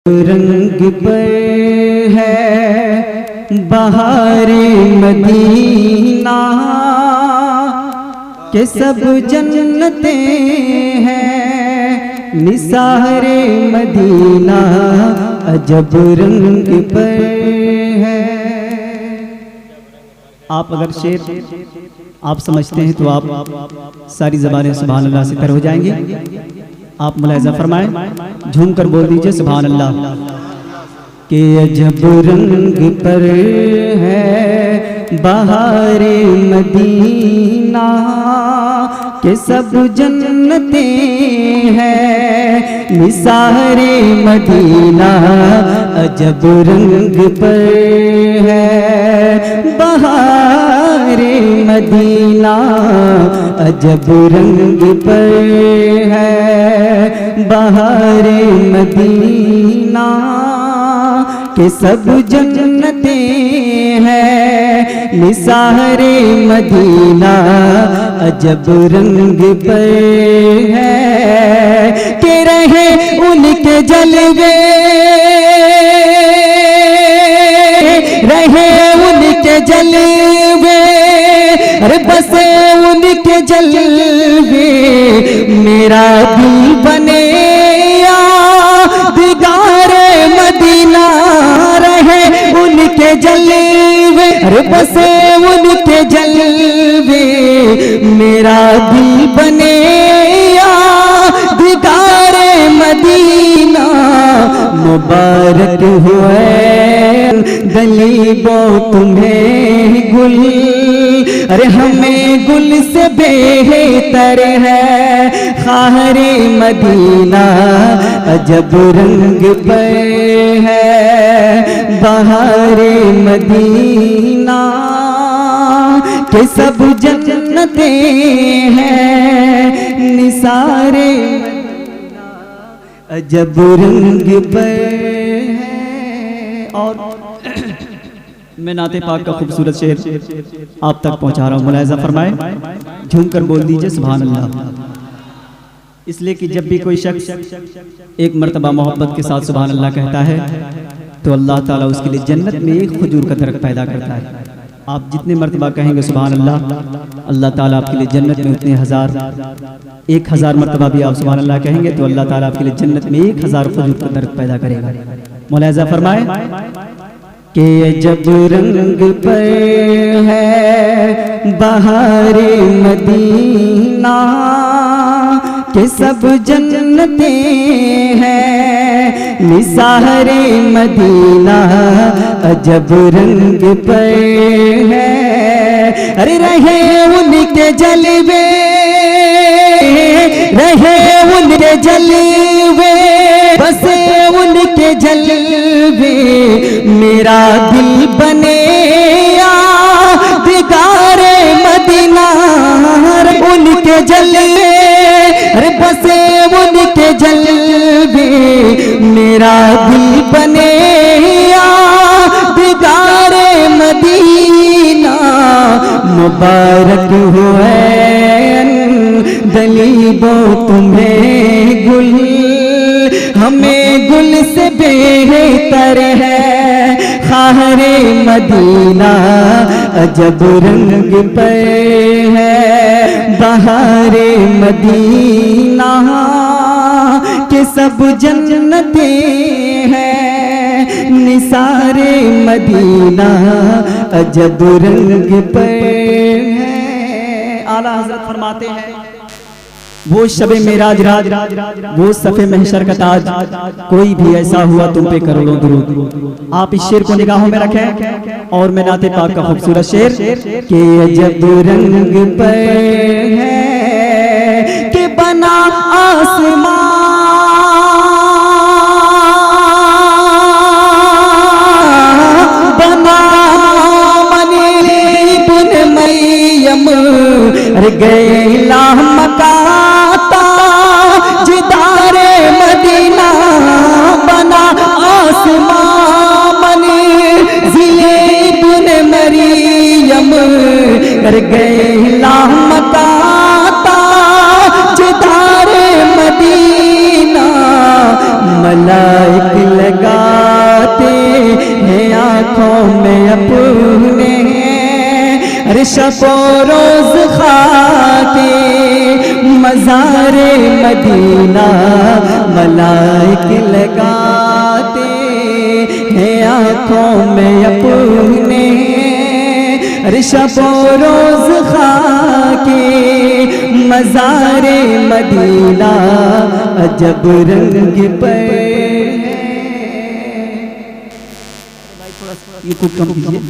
रंग पर है बहारे मदीना के सब जन्नतें हैं, निसारे मदीना अजब रंग पर है। आप अगर शेर आप समझते हैं तो आप सारी ज़बानें सुभान अल्लाह से तर हो जाएंगी। आप मुलाहिज़ा फरमाएं, झूम कर बोल दीजिए सुभान अल्लाह। के अजब रंग पर है बहारे मदीना के सब जन्नतें हैं, निसारे मदीना अजब रंग पर है बहारे मदीना अजब रंग पर है बहारे मदीना के सब जन्नतें हैं, निसारे मदीना अजब रंग पर है। के रहे उनके जलवे रहे उनके जलवे, अरे बसे उनके जलवे, मेरा दिल बने यादगारे मदीना। रहे उनके जलवे, अरे बसे उनके जलवे, मेरा दिल बने यादगारे मदीना। मुबारक हुए गलीबो तुम्हें गुल, अरे हमें गुल से बेहतर है खारे मदीना अजब रंग पर है बहारे मदीना के सब जन्नतें हैं, निसारे मदीना अजब रंग पर है। और मैं नाते पाक का खूबसूरत शेर आप तक पहुंचा रहा हूँ, मुलाहिज़ा फरमाए, झूम कर बोल दीजिए सुभान अल्लाह। इसलिए कि जब भी कोई शख्स एक मर्तबा मोहब्बत के साथ सुभान अल्लाह कहता है तो अल्लाह ताला उसके लिए जन्नत में एक खजूर का दरख्त पैदा करता है। आप जितने मर्तबा कहेंगे सुभान अल्लाह, अल्लाह ताला आपके लिए जन्नत में उतने 1000 मर्तबा भी आप सुभान अल्लाह कहेंगे तो अल्लाह ताला आपके लिए जन्नत में 1000 खजूर का दरख्त पैदा करेगा। मुलाहिज़ा फरमाए के अजब रंग पर है बहारे मदीना के सब जन्नतें हैं, निसारे मदीना अजब रंग पर है। अरे रहे उनके जलवे रहे उनके जलवे, बसे उनके जलवे, मेरा दिल बने यादगारे मदीना। उनके जलवे, अरे बसे उनके जलवे, मेरा दिल बने यादगारे मदीना। मुबारक हुए गलीबो तुम्हें गुल, हमें गुल से बेहतर है खारे मदीना अजब रंग पर है बहारे मदीना के सब जन्नतें हैं, निसारे मदीना अजब रंग पर है। आला हज़रत फरमाते हैं वो शबे मेराज राज, वो सफ़े महशर का ताज, कोई भी ऐसा हुआ तुम पे करोड़ों दुरूद। आप इस शेर को निगाहों में रखें और मैं नाते पाक का खूबसूरत शेर के अजब रंग पर है कि बना आसमां बना मनी बुन मरियम, अरे गए मका जिदारे मदीना। बना आसमां मंज़िले बुन मरियम, कर गए लामता जिदारे मदीना। मलाइक लगे शबो रोज खाके मज़ारे मदीना मलाइक लगाते हैं आँखों में अपने। अरे शबो रोज खाके मज़ारे मदीना अजब रंग पे। ये कुछ कम कीजिए।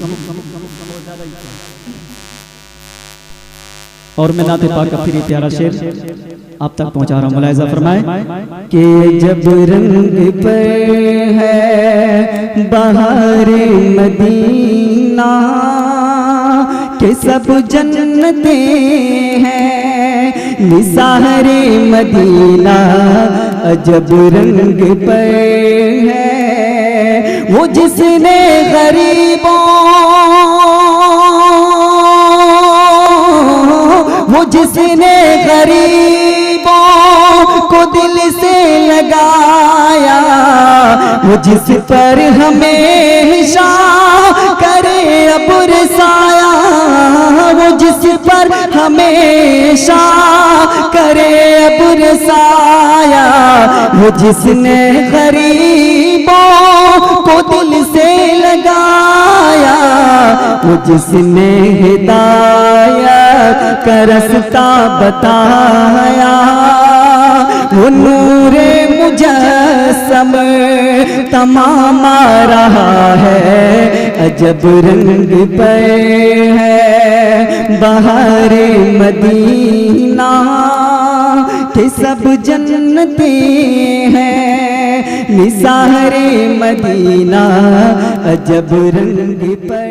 और मैं नाते पाक का फिर प्यारा शेर आप तक पहुंचा रहा हूं, मुलाहिजा फरमाए कि जब रंग पर है बहारे मदीना के सब जन्नते हैं निसारे मदीना अजब रंग पर है। वो जिसने गरीबों वो जिसने गरीबों को दिल से लगाया वो जिस पर हमेशा करे अबुर साया वो जिस पर हमेशा करे अबुर साया वो जिसने गरीबों को दिल से लगाया वो जिसने हिदायत का रास्ता बताया वो नूरे मुजस्सम तमाम रहा है अजब रंग पे है बहारे मदीना के सब जन्नते हैं निसारे मदीना अजब रंग पे।